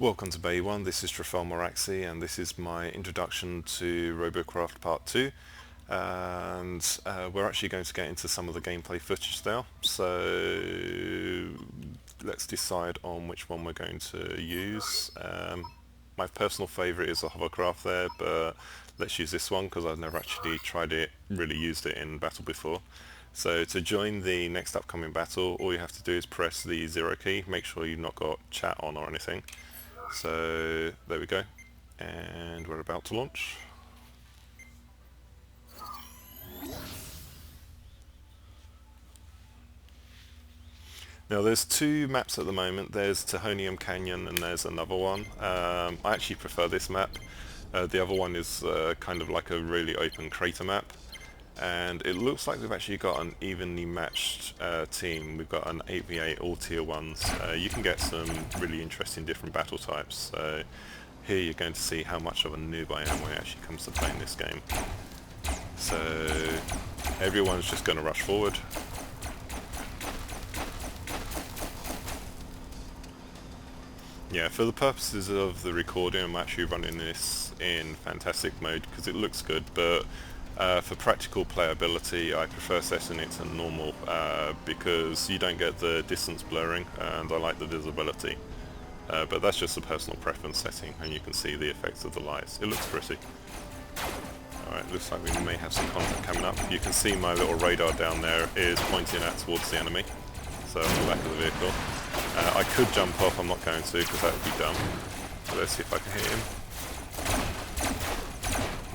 Welcome to Bay 1, this is Trafal Moraxi and this is my introduction to Robocraft Part 2 and we're actually going to get into some of the gameplay footage now, so let's decide on which one we're going to use. My personal favourite is the Hovercraft there, but let's use this one because I've never actually really used it in battle before. So to join the next upcoming battle, all you have to do is press the 0 key, make sure you've not got chat on or anything. So there we go, and we're about to launch. Now there's two maps at the moment, there's Tehonium Canyon and there's another one. I actually prefer this map. The other one is kind of like a really open crater map, and it looks like we've actually got an evenly matched team. We've got an 8v8 all tier 1s. You can get some really interesting different battle types. So here you're going to see how much of a noob I am when it actually comes to playing this game. So everyone's just going to rush forward. Yeah, for the purposes of the recording, I'm actually running this in fantastic mode because it looks good, but for practical playability I prefer setting it to normal because you don't get the distance blurring and I like the visibility. But that's just a personal preference setting, and you can see the effects of the lights. It looks pretty. Alright, looks like we may have some contact coming up. You can see my little radar down there is pointing out towards the enemy, so on the back of the vehicle. I could jump off, I'm not going to because that would be dumb. So let's see if I can hit him.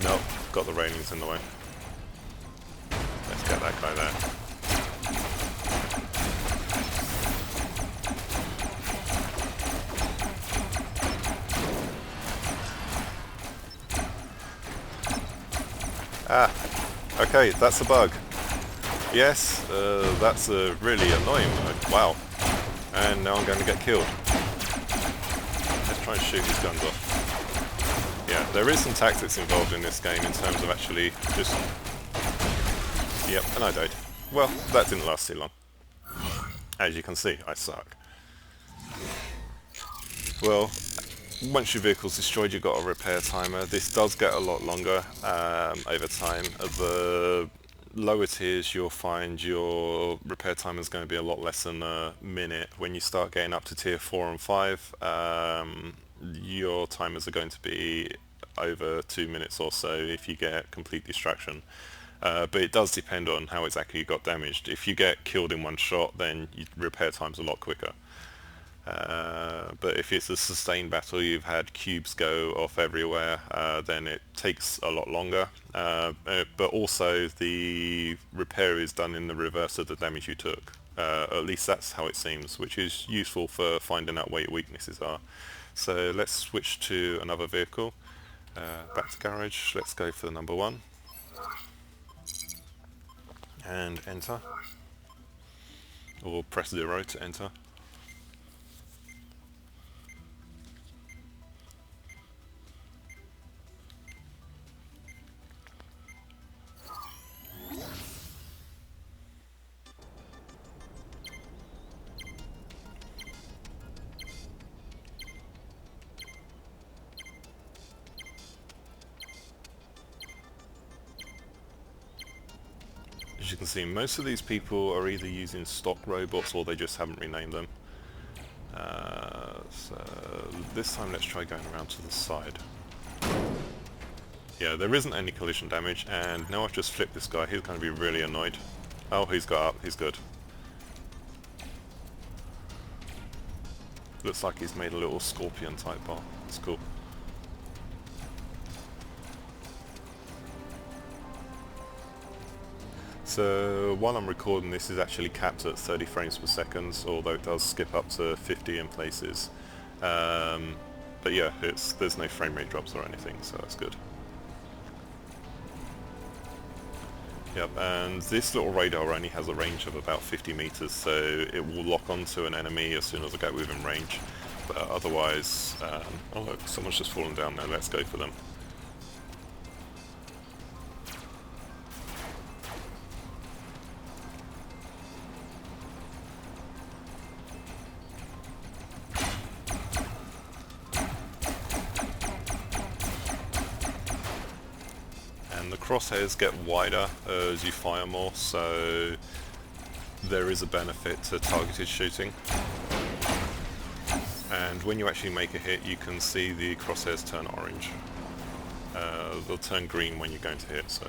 Nope, got the railings in the way. Let's get that guy there. Ah, okay, that's a bug. Yes, that's a really annoying one. Wow. And now I'm going to get killed. Let's try and shoot these guns off. Yeah, there is some tactics involved in this game in terms of actually just... Yep, and I died. Well, that didn't last too long. As you can see, I suck. Well, once your vehicle's destroyed, you've got a repair timer. This does get a lot longer over time. At the lower tiers, you'll find your repair timer is going to be a lot less than a minute. When you start getting up to tier 4 and 5, your timers are going to be over 2 minutes or so if you get complete distraction. But it does depend on how exactly you got damaged. If you get killed in one shot, then your repair time's a lot quicker. But if it's a sustained battle, you've had cubes go off everywhere, then it takes a lot longer. But also the repair is done in the reverse of the damage you took. At least that's how it seems, which is useful for finding out where your weaknesses are. So let's switch to another vehicle. Back to garage, let's go for the number 1. And enter. Or press 0 to enter. As you can see, most of these people are either using stock robots or they just haven't renamed them. So this time let's try going around to the side. Yeah, there isn't any collision damage, and now I've just flipped this guy, he's going to be really annoyed. Oh, he's got up, he's good. Looks like he's made a little scorpion type bar, it's cool. So while I'm recording, this is actually capped at 30 frames per second, although it does skip up to 50 in places. But yeah, there's no frame rate drops or anything, so that's good. Yep, and this little radar only has a range of about 50 meters, so it will lock onto an enemy as soon as I get within range. But otherwise, oh look, someone's just fallen down there, let's go for them. crosshairs get wider as you fire more, so there is a benefit to targeted shooting. And when you actually make a hit, you can see the crosshairs turn orange. They'll turn green when you're going to hit, so...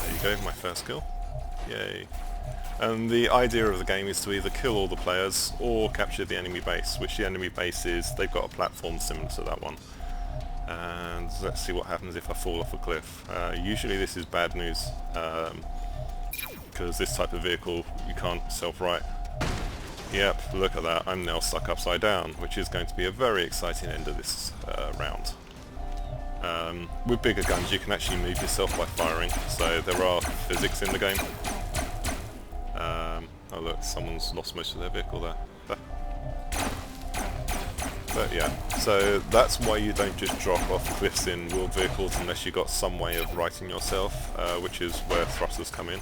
There you go, my first kill. Yay. And the idea of the game is to either kill all the players or capture the enemy base, which the enemy base is, they've got a platform similar to that one. And let's see what happens if I fall off a cliff. Usually this is bad news, because this type of vehicle you can't self-right. Yep, look at that, I'm now stuck upside down, which is going to be a very exciting end of this round. With bigger guns you can actually move yourself by firing, so there are physics in the game. Oh look, someone's lost most of their vehicle there. But yeah, so that's why you don't just drop off cliffs in wheeled vehicles unless you've got some way of righting yourself, which is where thrusters come in.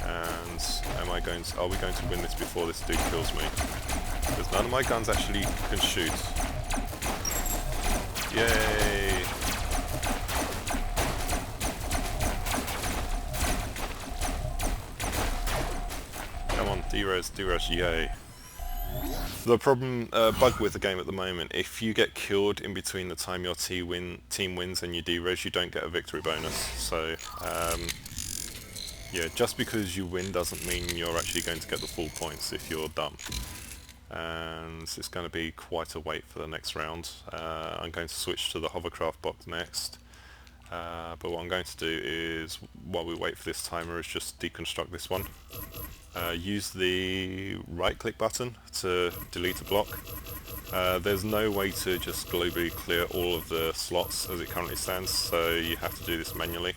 And are we going to win this before this dude kills me? Because none of my guns actually can shoot. Yay! Come on, D-res, yay. The bug with the game at the moment, if you get killed in between the time your team wins and you D-res, you don't get a victory bonus. So, yeah, just because you win doesn't mean you're actually going to get the full points if you're dumb. And it's going to be quite a wait for the next round. I'm going to switch to the Hovercraft box next. But what I'm going to do is, while we wait for this timer, is just deconstruct this one. Use the right click button to delete a block. There's no way to just globally clear all of the slots as it currently stands, so you have to do this manually.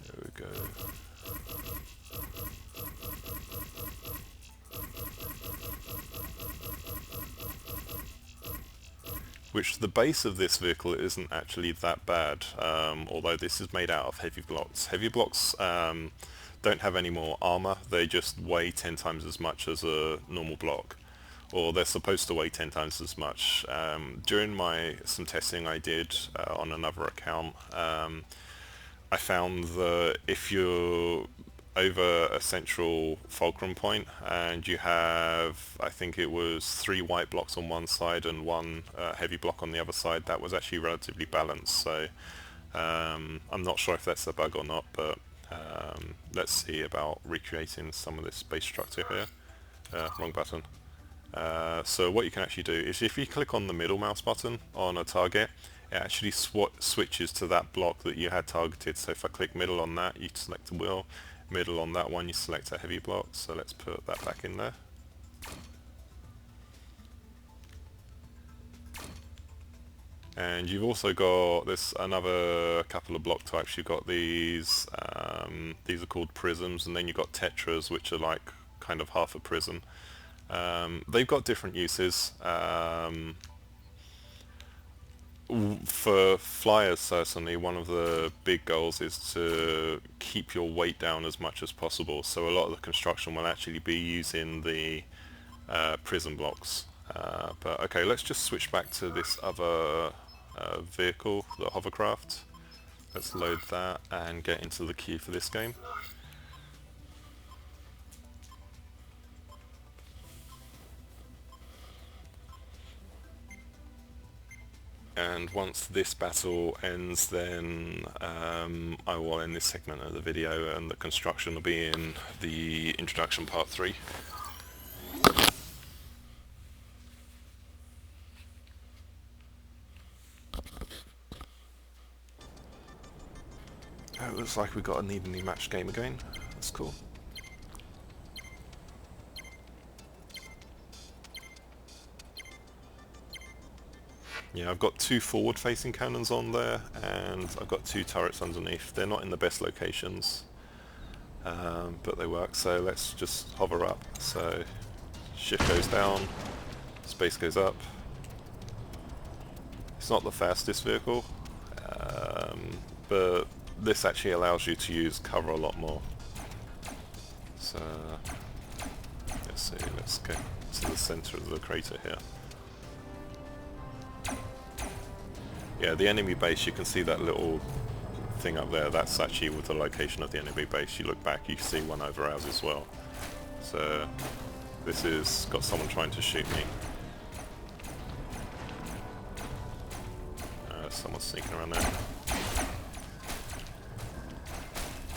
There we go. Which the base of this vehicle isn't actually that bad, although this is made out of heavy blocks. Heavy blocks don't have any more armor, they just weigh 10 times as much as a normal block, or they're supposed to weigh 10 times as much. During some testing I did on another account, I found that if you're over a central fulcrum point and you have, I think it was 3 white blocks on one side and 1 heavy block on the other side, that was actually relatively balanced. So I'm not sure if that's a bug or not, but let's see about recreating some of this base structure here. Wrong button. So what you can actually do is if you click on the middle mouse button on a target, it actually switches to that block that you had targeted. So if I click middle on that, you select a wheel. Middle on that one, you select a heavy block, so let's put that back in there. And you've also got this another couple of block types. You've got these are called prisms, and then you've got tetras, which are like kind of half a prism. They've got different uses. For flyers, certainly, one of the big goals is to keep your weight down as much as possible. So a lot of the construction will actually be using the prism blocks. But okay, let's just switch back to this other vehicle, the Hovercraft. Let's load that and get into the queue for this game. And once this battle ends, then I will end this segment of the video, and the construction will be in the introduction part 3. It looks like we got an evenly matched game again. That's cool. Yeah, I've got 2 forward-facing cannons on there, and I've got 2 turrets underneath. They're not in the best locations. but they work. So let's just hover up. So shift goes down, space goes up. It's not the fastest vehicle, but this actually allows you to use cover a lot more. So let's see, let's go to the center of the crater here. Yeah, the enemy base, you can see that little thing up there, that's actually with the location of the enemy base. You look back, you see one over ours as well. So this is got someone trying to shoot me. Someone's sneaking around there.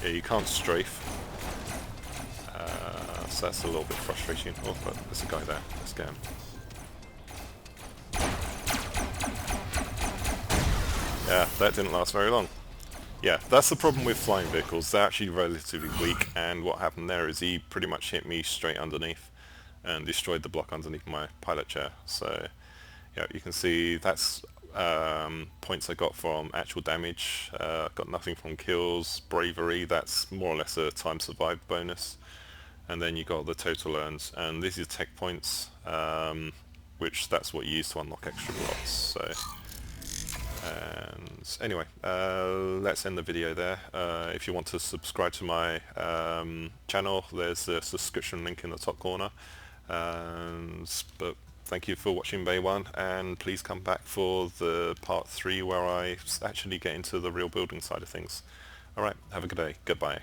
Yeah, you can't strafe. So that's a little bit frustrating. Oh, but there's a guy there. Let's get him. Yeah, that didn't last very long. Yeah, that's the problem with flying vehicles. They're actually relatively weak, and what happened there is he pretty much hit me straight underneath and destroyed the block underneath my pilot chair. So yeah, you can see that's points I got from actual damage. Got nothing from kills. Bravery, that's more or less a time survived bonus. And then you got the total earns, and these are tech points, which that's what you use to unlock extra blocks. So, and anyway, let's end the video there. If you want to subscribe to my channel, there's a subscription link in the top corner. But thank you for watching Bay 1, and please come back for the part 3 where I actually get into the real building side of things. Alright, have a good day. Goodbye.